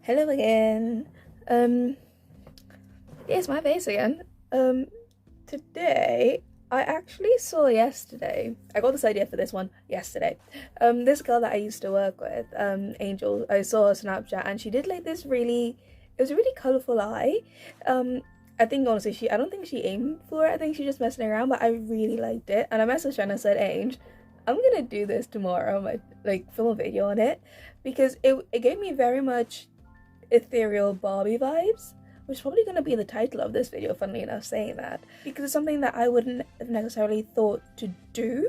Hello again. It's my face again. Today I actually saw yesterday. I got this idea for this one yesterday. This girl that I used to work with, Angel. I saw her Snapchat, and she did like this really. It was a really colorful eye. I think honestly, I don't think she aimed for it. I think she just messing around, but I really liked it. And I messaged her and I said, Angel, I'm gonna do this tomorrow. Film a video on it because it gave me very much Ethereal Barbie vibes, which is probably going to be the title of this video, funnily enough, saying that, because it's something that I wouldn't have necessarily thought to do,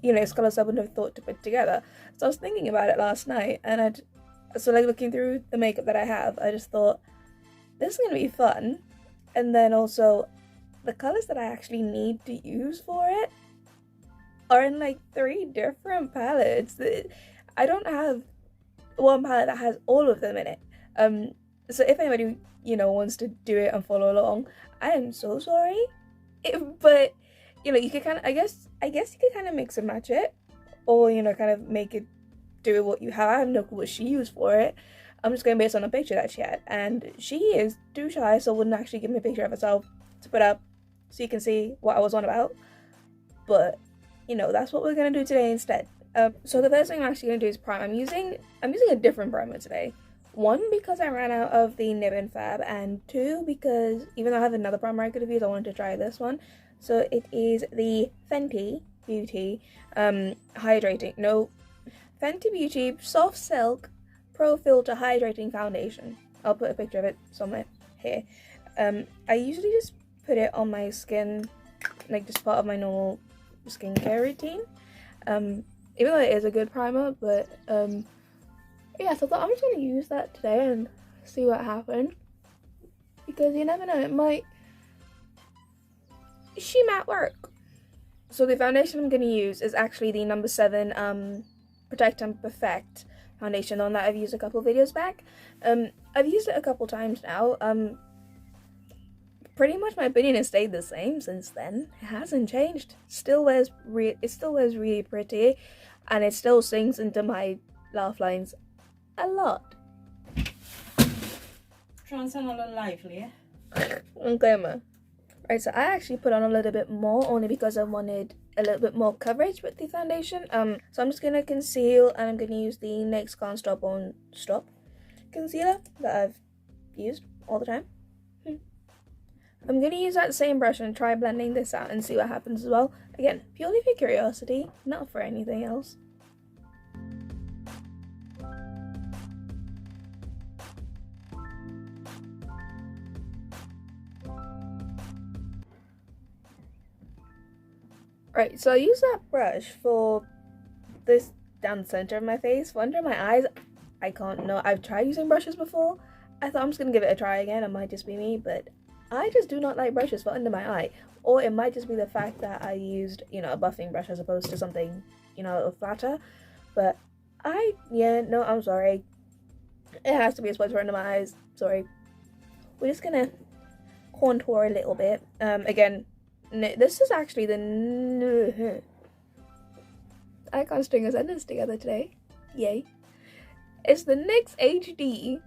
it's colors I wouldn't have thought to put together. So I was thinking about it last night, and looking through the makeup that I have, I just thought, this is going to be fun. And then also, the colors that I actually need to use for it are in like 3 different palettes. I don't have one palette that has all of them in it. So if anybody, wants to do it and follow along, I am so sorry. But, you could kind of, I guess you could kind of mix and match it, or, kind of make it do what you have. I have no clue what she used for it. I'm just going based on a picture that she had, and she is too shy, so wouldn't actually give me a picture of herself to put up so you can see what I was on about. But, that's what we're going to do today instead. So the first thing I'm actually going to do is prime. I'm using a different primer today. 1, because I ran out of the Nib and Fab, and 2, because even though I have another primer I could have used, I wanted to try this one. So it is the Fenty Beauty Fenty Beauty Soft Silk Pro Filter Hydrating Foundation. I'll put a picture of it somewhere here. I usually just put it on my skin, like just part of my normal skincare routine. Even though it is a good primer, but yeah, so I thought I'm just going to use that today and see what happens. Because you never know, she might work. So the foundation I'm going to use is actually the number 7 Protect and Perfect foundation, the one that I've used a couple videos back. I've used it a couple times now. Pretty much my opinion has stayed the same since then. It hasn't changed. It still wears really pretty, and it still sinks into my laugh lines a lot. Try and sound a little lively, Okay, ma. Right, so I actually put on a little bit more only because I wanted a little bit more coverage with the foundation. So I'm just gonna conceal, and I'm gonna use the Nyx Stop concealer that I've used all the time. I'm gonna use that same brush and try blending this out and see what happens as well. Again, purely for curiosity, not for anything else. Right, so I use that brush for this down the center of my face. For under my eyes, I can't know. I've tried using brushes before. I thought I'm just gonna give it a try again. It might just be me, but I just do not like brushes for under my eye. Or it might just be the fact that I used, a buffing brush as opposed to something, a little flatter. But I'm sorry. It has to be a spot for under my eyes. Sorry. We're just gonna contour a little bit. Again, this is actually the... I can't string a sentence together today. Yay. It's the Nyx Hd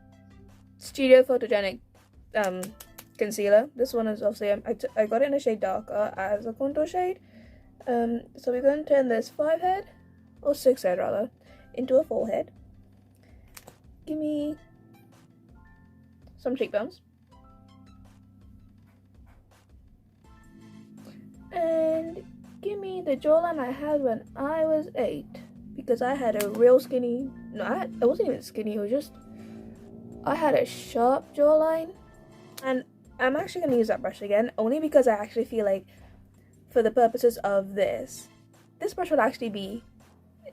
Studio Photogenic concealer. This one is obviously, I got it in a shade darker as a contour shade. So we're going to turn this 5 head, or 6 head rather, into a 4 head. Give me some cheekbones. And give me the jawline I had when I was 8. Because I had a real skinny... No, it wasn't even skinny, it was just... I had a sharp jawline. And I'm actually going to use that brush again, only because I actually feel like, for the purposes of this brush would actually be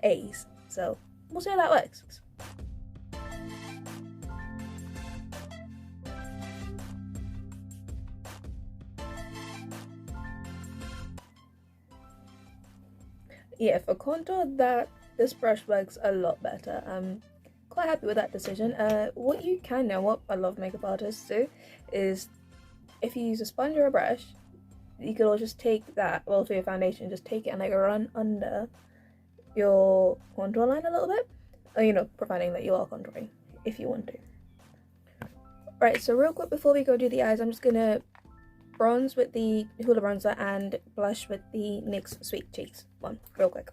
A's. So, we'll see how that works. Yeah, for contour, this brush works a lot better. I'm quite happy with that decision. What a lot of makeup artists do is, if you use a sponge or a brush, you could all just take that, for your foundation, just take it and run under your contour line a little bit. Providing that you are contouring, if you want to. Right, so real quick before we go do the eyes, I'm just gonna bronze with the Hoola bronzer and blush with the NYX Sweet Cheeks one, real quick.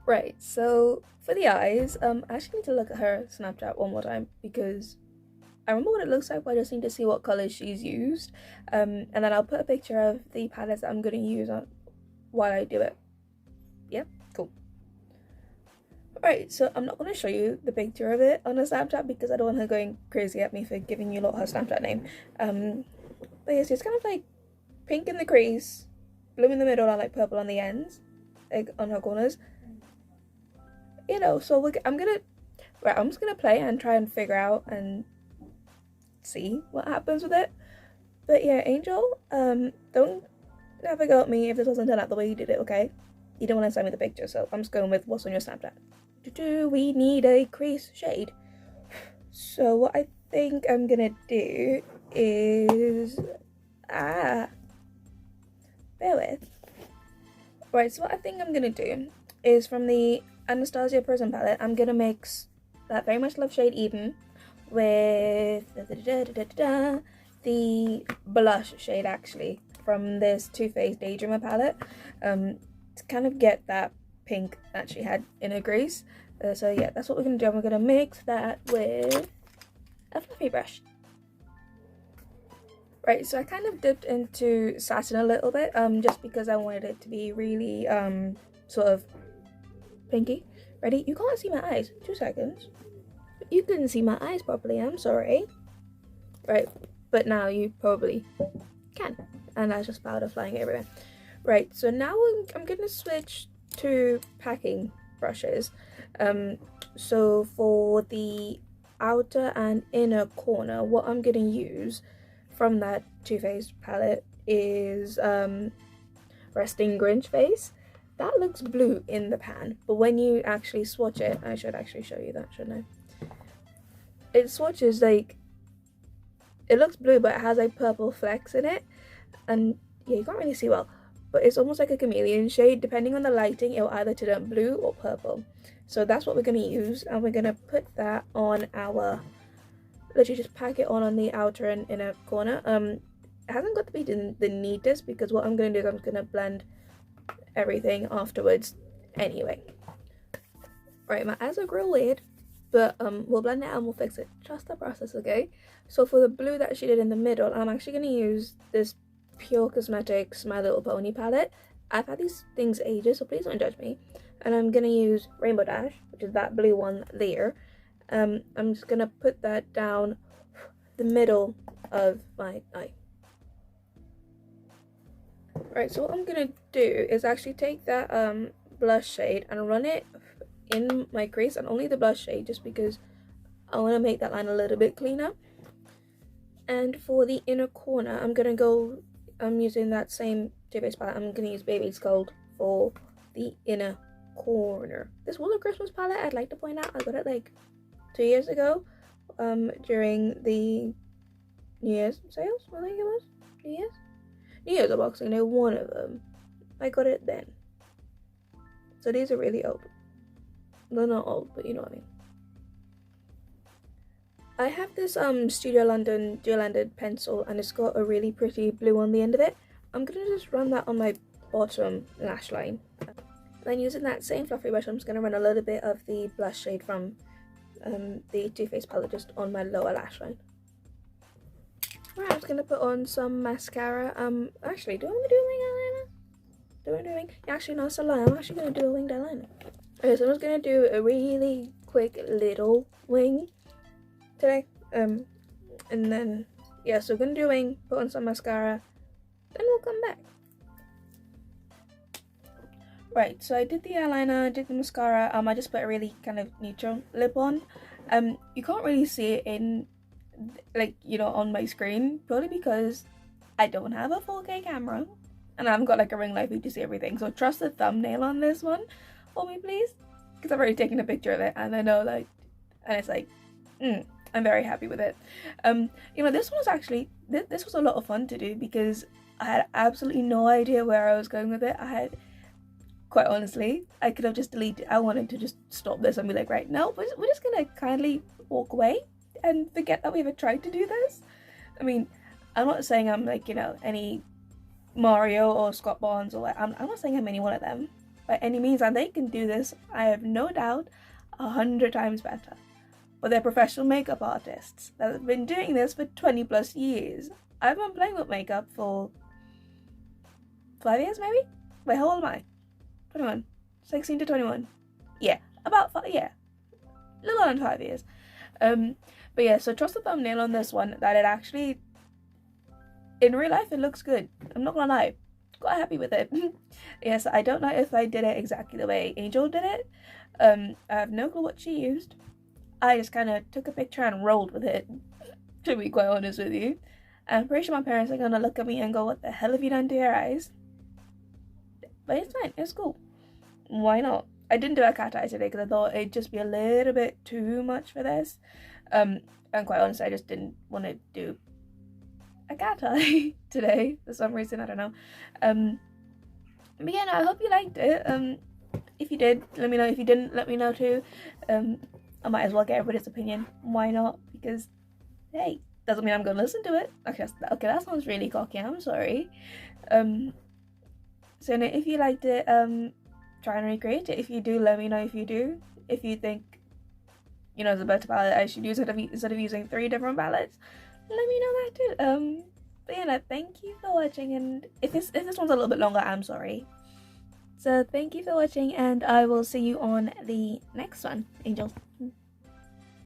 Right, so for the eyes, I actually need to look at her Snapchat one more time because I remember what it looks like, but I just need to see what colors she's used. And then I'll put a picture of the palettes that I'm gonna use on while I do it. Yeah, cool. Right, so I'm not going to show you the picture of it on the Snapchat because I don't want her going crazy at me for giving you lot her Snapchat name. But yes, it's kind of like pink in the crease, blue in the middle, and like purple on the ends, like on her corners. You know, so I'm just gonna play and try and figure out and see what happens with it. But yeah, Angel, don't have a go at me if this doesn't turn out the way you did it, okay? You don't want to send me the picture, so I'm just going with what's on your Snapchat. We need a crease shade. So what I think I'm gonna do is bear with. Right, so what I think I'm gonna do is from the Anastasia Prism palette, I'm gonna mix that Very Much Love shade Eden with the blush shade actually from this Too Faced Daydreamer palette, to kind of get that pink that she had in her crease. So yeah, that's what we're gonna do. We're gonna mix that with a fluffy brush. Right, so I kind of dipped into satin a little bit, just because I wanted it to be really sort of pinky. Ready? You can't see my eyes. 2 seconds. You couldn't see my eyes properly. I'm sorry. Right, but now you probably can, and that's just powder flying everywhere. Right, so now I'm gonna switch to packing brushes. So for the outer and inner corner, what I'm gonna use from that Too Faced palette is Resting Grinch Face. That looks blue in the pan, but when you actually swatch it, I should actually show you that, shouldn't I? It swatches like, it looks blue, but it has like purple flecks in it, and yeah, you can't really see well, but it's almost like a chameleon shade. Depending on the lighting, it'll either turn up blue or purple. So that's what we're going to use, and we're going to put that on our, literally just pack it on the outer and inner corner. It hasn't got to be the neatest, because what I'm going to do is I'm going to blend everything afterwards anyway. Right, my eyes look real weird, but we'll blend it and we'll fix it. Trust the process, okay? So for the blue that she did in the middle, I'm actually going to use this Pure Cosmetics My Little Pony palette. I've had these things ages, so please don't judge me. And I'm going to use Rainbow Dash, which is that blue one there. I'm just going to put that down the middle of my eye. Right, so what I'm going to do is actually take that blush shade and run it in my crease, and only the blush shade, just because I want to make that line a little bit cleaner. And for the inner corner, I'm using that same Too Faced palette. I'm going to use Baby's Gold for the inner corner. This was a Christmas palette, I'd like to point out. I got it like 2 years ago, during the New Year's sales, I think it was. New Year's unboxing, they were one of them. I got it then. So these are really old. They're not old, but you know what I mean. I have this Studio London dual-ended pencil, and it's got a really pretty blue on the end of it. I'm gonna just run that on my bottom lash line. Then using that same fluffy brush, I'm just gonna run a little bit of the blush shade from the Too Faced palette just on my lower lash line. Right, I'm just gonna put on some mascara. Actually, do I want to do a winged eyeliner? Actually, no, it's a lie. I'm actually gonna do a winged eyeliner. Okay, so I'm just gonna do a really quick little wing today. And then yeah, so we're gonna do a wing, put on some mascara, then we'll come back. Right, so I did the eyeliner, did the mascara. I just put a really kind of neutral lip on. You can't really see it in, like, you know, on my screen, purely because I don't have a 4K camera and I haven't got like a ring light for you to see everything. So trust the thumbnail on this one for me, please, because I've already taken a picture of it and I know, like, and it's like, I'm very happy with it. You know, this one was actually this was a lot of fun to do because I had absolutely no idea where I was going with it. Quite honestly, I could have just deleted. I wanted to just stop this and be like, right, no, we're just gonna kindly walk away and forget that we ever tried to do this. I mean, I'm not saying I'm like, you know, any Mario or Scott Barnes or like, I'm not saying I'm any one of them by any means, and they can do this, I have no doubt, 100 times better. But they're professional makeup artists that have been doing this for 20 plus years. I've been playing with makeup for 5 years maybe? Wait, how old am I? 21. 16 to 21. Yeah, about 5, yeah. A little under 5 years. But yeah, so trust the thumbnail on this one that it actually, in real life, it looks good. I'm not gonna lie. Quite happy with it. Yes, I don't know if I did it exactly the way Angel did it. I have no clue what she used. I just kind of took a picture and rolled with it, to be quite honest with you. I'm pretty sure my parents are gonna look at me and go, what the hell have you done to your eyes? But it's fine, it's cool. Why not? I didn't do a cat eye today because I thought it'd just be a little bit too much for this. And quite honestly, I just didn't want to do a cat eye today for some reason, I don't know. But yeah, no, I hope you liked it. If you did, let me know. If you didn't, let me know too. I might as well get everybody's opinion. Why not? Because, hey, doesn't mean I'm going to listen to it. Okay, that sounds really cocky. I'm sorry. So no, if you liked it, try and recreate it. If you do, let me know if you do. If you think, you know, there's a better palette I should use instead of using 3 different palettes, let me know that too. But yeah, no, thank you for watching, and if this one's a little bit longer, I'm sorry. So thank you for watching, and I will see you on the next one. Angel.